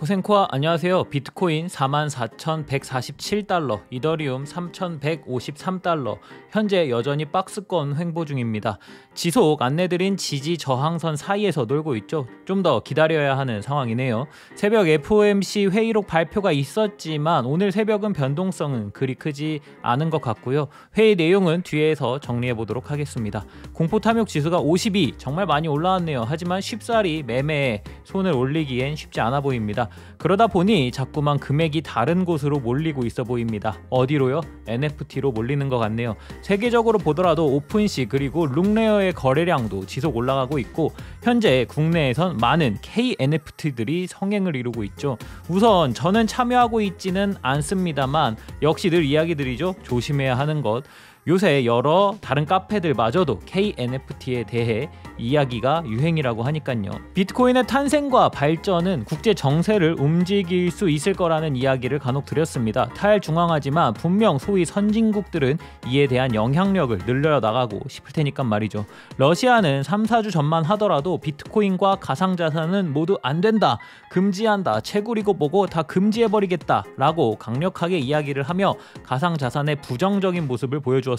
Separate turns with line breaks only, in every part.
코센코아 안녕하세요. 비트코인 44,147달러, 이더리움 3,153달러, 현재 여전히 박스권 횡보 중입니다. 지속 안내드린 지지 저항선 사이에서 놀고 있죠. 좀 더 기다려야 하는 상황이네요. 새벽 FOMC 회의록 발표가 있었지만 오늘 새벽은 변동성은 그리 크지 않은 것 같고요. 회의 내용은 뒤에서 정리해 보도록 하겠습니다. 공포 탐욕 지수가 52, 정말 많이 올라왔네요. 하지만 쉽사리 매매에 손을 올리기엔 쉽지 않아 보입니다. 그러다 보니 자꾸만 금액이 다른 곳으로 몰리고 있어 보입니다. 어디로요? NFT로 몰리는 것 같네요. 세계적으로 보더라도 오픈시 그리고 룩레어의 거래량도 지속 올라가고 있고 현재 국내에선 많은 KNFT들이 성행을 이루고 있죠. 우선 저는 참여하고 있지는 않습니다만 역시 늘 이야기 드리죠. 조심해야 하는 것. 요새 여러 다른 카페들마저도 KNFT에 대해 이야기가 유행이라고 하니까요. 비트코인의 탄생과 발전은 국제 정세를 움직일 수 있을 거라는 이야기를 간혹 드렸습니다. 탈중앙하지만 분명 소위 선진국들은 이에 대한 영향력을 늘려나가고 싶을 테니까 말이죠. 러시아는 3-4주 전만 하더라도 비트코인과 가상자산은 모두 안 된다, 금지한다, 채굴이고 뭐고 다 금지해버리겠다 라고 강력하게 이야기를 하며 가상자산의 부정적인 모습을 보여주었습니다.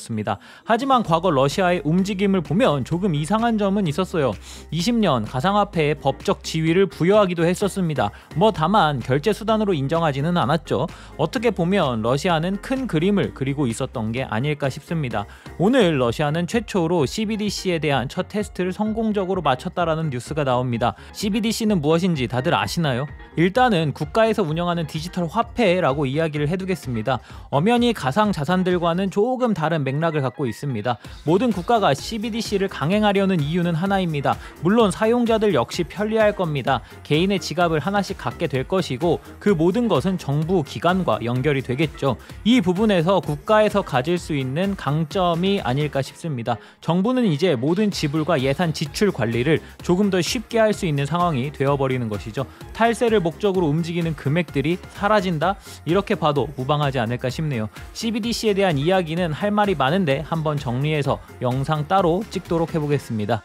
하지만 과거 러시아의 움직임을 보면 조금 이상한 점은 있었어요. 20년 가상화폐에 법적 지위를 부여하기도 했었습니다. 다만 결제 수단으로 인정하지는 않았죠. 어떻게 보면 러시아는 큰 그림을 그리고 있었던 게 아닐까 싶습니다. 오늘 러시아는 최초로 CBDC에 대한 첫 테스트를 성공적으로 마쳤다라는 뉴스가 나옵니다. CBDC는 무엇인지 다들 아시나요? 일단은 국가에서 운영하는 디지털 화폐라고 이야기를 해두겠습니다. 엄연히 가상자산들과는 조금 다른 맥락을 갖고 있습니다. 모든 국가가 CBDC를 강행하려는 이유는 하나입니다. 물론 사용자들 역시 편리할 겁니다. 개인의 지갑을 하나씩 갖게 될 것이고 그 모든 것은 정부 기관과 연결이 되겠죠. 이 부분에서 국가에서 가질 수 있는 강점이 아닐까 싶습니다. 정부는 이제 모든 지불과 예산 지출 관리를 조금 더 쉽게 할 수 있는 상황이 되어버리는 것이죠. 탈세를 목적으로 움직이는 금액들이 사라진다? 이렇게 봐도 무방하지 않을까 싶네요. CBDC에 대한 이야기는 할 말이 많은데 한번 정리해서 영상 따로 찍도록 해보겠습니다.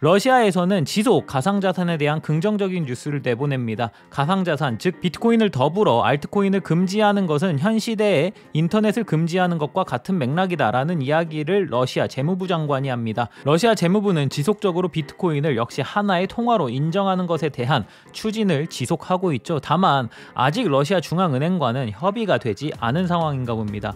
러시아에서는 지속 가상자산에 대한 긍정적인 뉴스를 내보냅니다. 가상자산, 즉 비트코인을 더불어 알트코인을 금지하는 것은 현 시대에 인터넷을 금지하는 것과 같은 맥락이다라는 이야기를 러시아 재무부 장관이 합니다. 러시아 재무부는 지속적으로 비트코인을 역시 하나의 통화로 인정하는 것에 대한 추진을 지속하고 있죠. 다만 아직 러시아 중앙은행과는 협의가 되지 않은 상황인가 봅니다.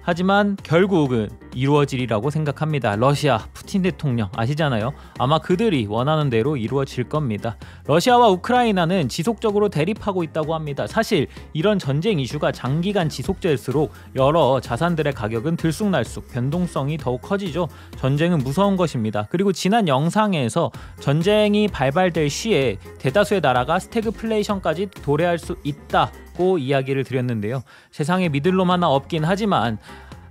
하지만 결국은 이루어지리라고 생각합니다. 러시아 푸틴 대통령 아시잖아요. 아마 그들이 원하는 대로 이루어질 겁니다. 러시아와 우크라이나는 지속적으로 대립하고 있다고 합니다. 사실 이런 전쟁 이슈가 장기간 지속될수록 여러 자산들의 가격은 들쑥날쑥 변동성이 더욱 커지죠. 전쟁은 무서운 것입니다. 그리고 지난 영상에서 전쟁이 발발될 시에 대다수의 나라가 스태그플레이션까지 도래할 수 있다 이야기를 드렸는데요. 세상에 믿을 놈 하나 없긴 하지만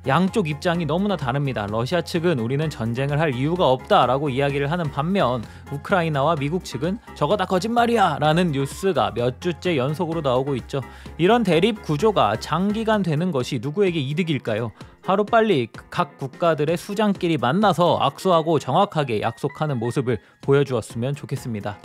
양쪽 입장이 너무나 다릅니다. 러시아 측은 우리는 전쟁을 할 이유가 없다라고 이야기를 하는 반면 우크라이나와 미국 측은 저거 다 거짓말이야 라는 뉴스가 몇 주째 연속으로 나오고 있죠. 이런 대립 구조가 장기간 되는 것이 누구에게 이득일까요? 하루빨리 각 국가들의 수장끼리 만나서 악수하고 정확하게 약속하는 모습을 보여주었으면 좋겠습니다.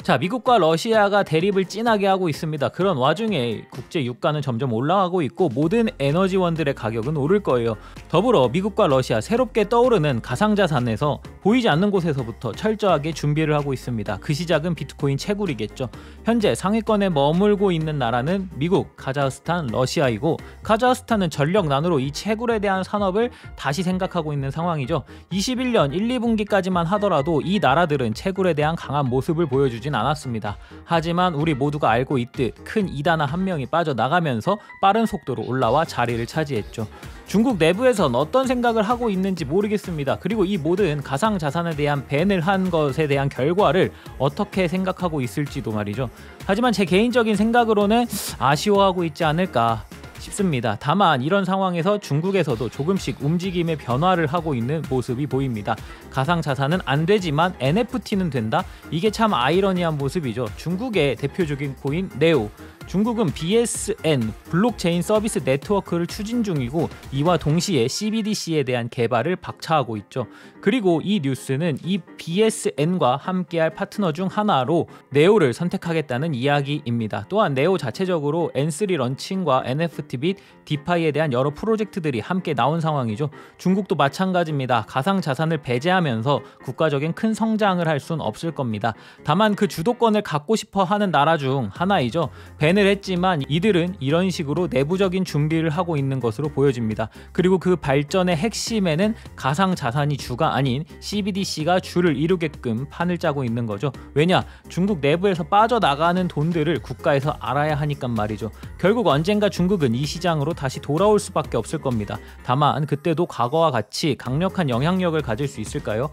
자, 미국과 러시아가 대립을 진하게 하고 있습니다. 그런 와중에 국제 유가는 점점 올라가고 있고 모든 에너지원들의 가격은 오를 거예요. 더불어 미국과 러시아 새롭게 떠오르는 가상자산에서 보이지 않는 곳에서부터 철저하게 준비를 하고 있습니다. 그 시작은 비트코인 채굴이겠죠. 현재 상위권에 머물고 있는 나라는 미국, 카자흐스탄, 러시아이고 카자흐스탄은 전력난으로 이 채굴에 대한 산업을 다시 생각하고 있는 상황이죠. 21년 1, 2분기까지만 하더라도 이 나라들은 채굴에 대한 강한 모습을 보여주진 않았습니다. 하지만 우리 모두가 알고 있듯 큰 이단아 한 명이 빠져나가면서 빠른 속도로 올라와 자리를 차지했죠. 중국 내부에선 어떤 생각을 하고 있는지 모르겠습니다. 그리고 이 모든 가상자산에 대한 밴을 한 것에 대한 결과를 어떻게 생각하고 있을지도 말이죠. 하지만 제 개인적인 생각으로는 아쉬워하고 있지 않을까 싶습니다. 다만 이런 상황에서 중국에서도 조금씩 움직임의 변화를 하고 있는 모습이 보입니다. 가상자산은 안 되지만 NFT는 된다? 이게 참 아이러니한 모습이죠. 중국의 대표적인 코인 네오, 중국은 BSN 블록체인 서비스 네트워크를 추진 중이고 이와 동시에 CBDC에 대한 개발을 박차하고 있죠. 그리고 이 뉴스는 이 BSN과 함께할 파트너 중 하나로 네오를 선택하겠다는 이야기입니다. 또한 네오 자체적으로 N3 런칭과 NFT 및 디파이에 대한 여러 프로젝트들이 함께 나온 상황이죠. 중국도 마찬가지입니다. 가상자산을 배제하면서 국가적인 큰 성장을 할 수는 없을 겁니다. 다만 그 주도권을 갖고 싶어 하는 나라 중 하나이죠. 밴을 했지만 이들은 이런 식으로 내부적인 준비를 하고 있는 것으로 보여집니다. 그리고 그 발전의 핵심에는 가상자산이 주가 아닌 CBDC가 주를 이루게끔 판을 짜고 있는 거죠. 왜냐? 중국 내부에서 빠져나가는 돈들을 국가에서 알아야 하니까 말이죠. 결국 언젠가 중국은 이 시장으로 다시 돌아올 수밖에 없을 겁니다. 다만 그때도 과거와 같이 강력한 영향력을 가질 수 있을까요?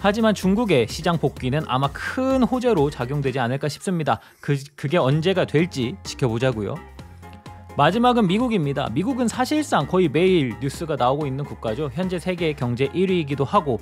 하지만 중국의 시장 복귀는 아마 큰 호재로 작용되지 않을까 싶습니다. 그게 언제가 될지 지켜보자고요. 마지막은 미국입니다. 미국은 사실상 거의 매일 뉴스가 나오고 있는 국가죠. 현재 세계 경제 1위이기도 하고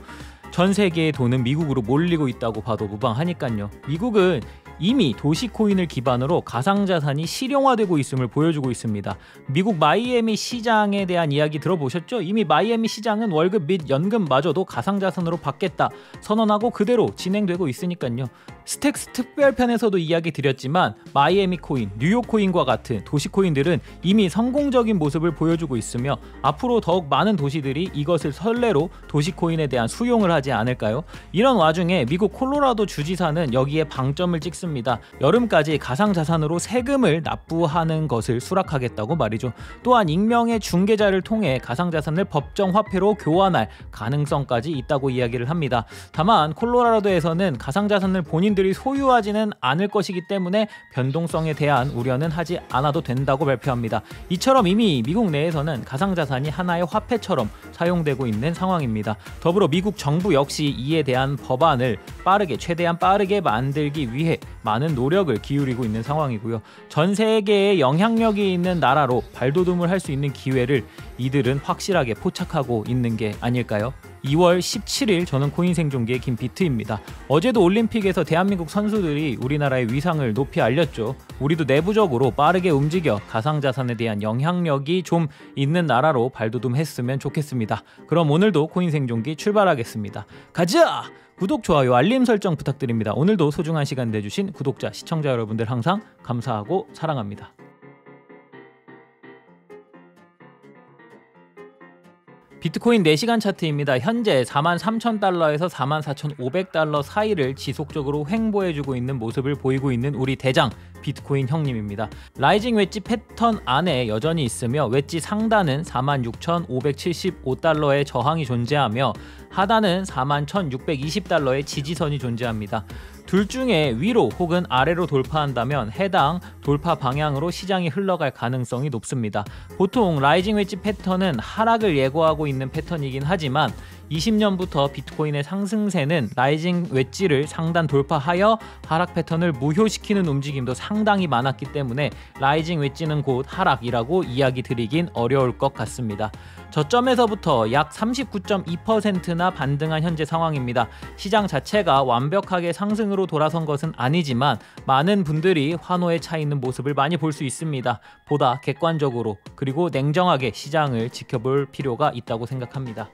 전 세계의 돈은 미국으로 몰리고 있다고 봐도 무방하니까요. 미국은 이미 도시코인을 기반으로 가상자산이 실용화되고 있음을 보여주고 있습니다. 미국 마이애미 시장에 대한 이야기 들어보셨죠? 이미 마이애미 시장은 월급 및 연금마저도 가상자산으로 받겠다 선언하고 그대로 진행되고 있으니까요. 스택스 특별편에서도 이야기 드렸지만 마이애미 코인, 뉴욕 코인과 같은 도시코인들은 이미 성공적인 모습을 보여주고 있으며 앞으로 더욱 많은 도시들이 이것을 선례로 도시코인에 대한 수용을 하지 않을까요? 이런 와중에 미국 콜로라도 주지사는 여기에 방점을 찍습니다. 여름까지 가상자산으로 세금을 납부하는 것을 수락하겠다고 말이죠. 또한 익명의 중개자를 통해 가상자산을 법정화폐로 교환할 가능성까지 있다고 이야기를 합니다. 다만 콜로라도에서는 가상자산을 본인들이 소유하지는 않을 것이기 때문에 변동성에 대한 우려는 하지 않아도 된다고 발표합니다. 이처럼 이미 미국 내에서는 가상자산이 하나의 화폐처럼 사용되고 있는 상황입니다. 더불어 미국 정부 역시 이에 대한 법안을 최대한 빠르게 만들기 위해 많은 노력을 기울이고 있는 상황이고요. 전 세계에 영향력이 있는 나라로 발돋움을 할 수 있는 기회를 이들은 확실하게 포착하고 있는 게 아닐까요? 2월 17일 저는 코인생존기의 김비트입니다. 어제도 올림픽에서 대한민국 선수들이 우리나라의 위상을 높이 알렸죠. 우리도 내부적으로 빠르게 움직여 가상자산에 대한 영향력이 좀 있는 나라로 발돋움했으면 좋겠습니다. 그럼 오늘도 코인생존기 출발하겠습니다. 가자! 구독, 좋아요, 알림 설정 부탁드립니다. 오늘도 소중한 시간 내주신 구독자, 시청자 여러분들 항상 감사하고 사랑합니다. 비트코인 4시간 차트입니다. 현재 43,000달러에서 44,500달러 사이를 지속적으로 횡보해주고 있는 모습을 보이고 있는 우리 대장 비트코인 형님입니다. 라이징 웨지 패턴 안에 여전히 있으며 웨지 상단은 46,575달러의 저항이 존재하며 하단은 41,620달러의 지지선이 존재합니다. 둘 중에 위로 혹은 아래로 돌파한다면 해당 돌파 방향으로 시장이 흘러갈 가능성이 높습니다. 보통 라이징 웨지 패턴은 하락을 예고하고 있는 패턴이긴 하지만 20년부터 비트코인의 상승세는 라이징 웨지를 상단 돌파하여 하락 패턴을 무효시키는 움직임도 상당히 많았기 때문에 라이징 웨지는 곧 하락이라고 이야기 드리긴 어려울 것 같습니다. 저점에서부터 약 39.2%나 반등한 현재 상황입니다. 시장 자체가 완벽하게 상승으로 돌아선 것은 아니지만 많은 분들이 환호에 차 있는 모습을 많이 볼 수 있습니다. 보다 객관적으로 그리고 냉정하게 시장을 지켜볼 필요가 있다고 생각합니다.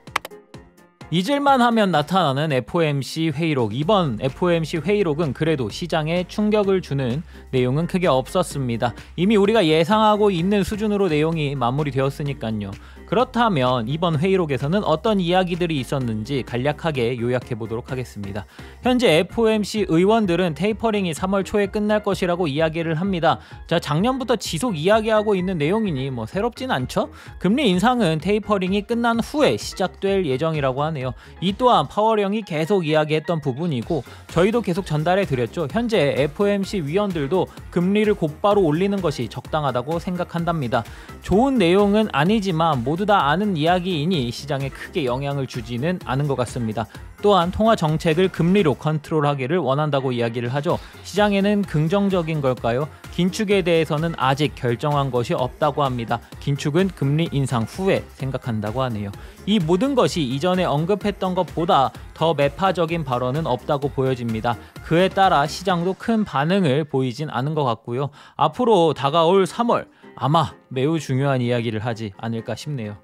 잊을만 하면 나타나는 FOMC 회의록. 이번 FOMC 회의록은 그래도 시장에 충격을 주는 내용은 크게 없었습니다. 이미 우리가 예상하고 있는 수준으로 내용이 마무리되었으니까요. 그렇다면 이번 회의록에서는 어떤 이야기들이 있었는지 간략하게 요약해 보도록 하겠습니다. 현재 FOMC 의원들은 테이퍼링이 3월 초에 끝날 것이라고 이야기를 합니다. 자, 작년부터 지속 이야기하고 있는 내용이니 뭐 새롭진 않죠? 금리 인상은 테이퍼링이 끝난 후에 시작될 예정이라고 하네요. 이 또한 파월형이 계속 이야기했던 부분이고 저희도 계속 전달해 드렸죠. 현재 FOMC 위원들도 금리를 곧바로 올리는 것이 적당하다고 생각한답니다. 좋은 내용은 아니지만 모두 다 아는 이야기이니 시장에 크게 영향을 주지는 않은 것 같습니다. 또한 통화 정책을 금리로 컨트롤하기를 원한다고 이야기를 하죠. 시장에는 긍정적인 걸까요? 긴축에 대해서는 아직 결정한 것이 없다고 합니다. 긴축은 금리 인상 후에 생각한다고 하네요. 이 모든 것이 이전에 언급했던 것보다 더 매파적인 발언은 없다고 보여집니다. 그에 따라 시장도 큰 반응을 보이진 않은 것 같고요. 앞으로 다가올 3월 아마 매우 중요한 이야기를 하지 않을까 싶네요.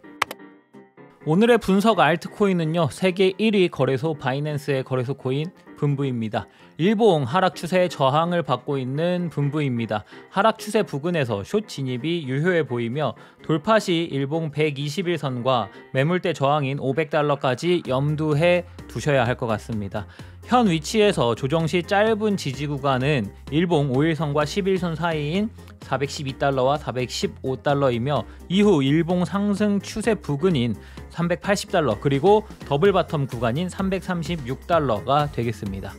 오늘의 분석 알트코인은요, 세계 1위 거래소 바이낸스의 거래소 코인 분부입니다. 일봉 하락 추세의 저항을 받고 있는 분부입니다. 하락 추세 부근에서 숏 진입이 유효해 보이며 돌파 시 일봉 121선과 매물대 저항인 $500까지 염두해 두셔야 할 것 같습니다. 현 위치에서 조정 시 짧은 지지 구간은 일봉 5일선과 11선 사이인 $412와 $415이며 이후 일봉 상승 추세 부근인 $380 그리고 더블 바텀 구간인 $336가 되겠습니다.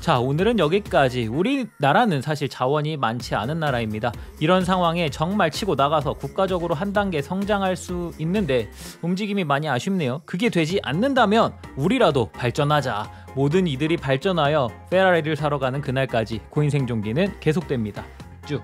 자, 오늘은 여기까지. 우리나라는 사실 자원이 많지 않은 나라입니다. 이런 상황에 정말 치고 나가서 국가적으로 한 단계 성장할 수 있는데 움직임이 많이 아쉽네요. 그게 되지 않는다면 우리라도 발전하자. 모든 이들이 발전하여 페라리를 사러 가는 그날까지 코인 생존기는 계속됩니다. 쭉.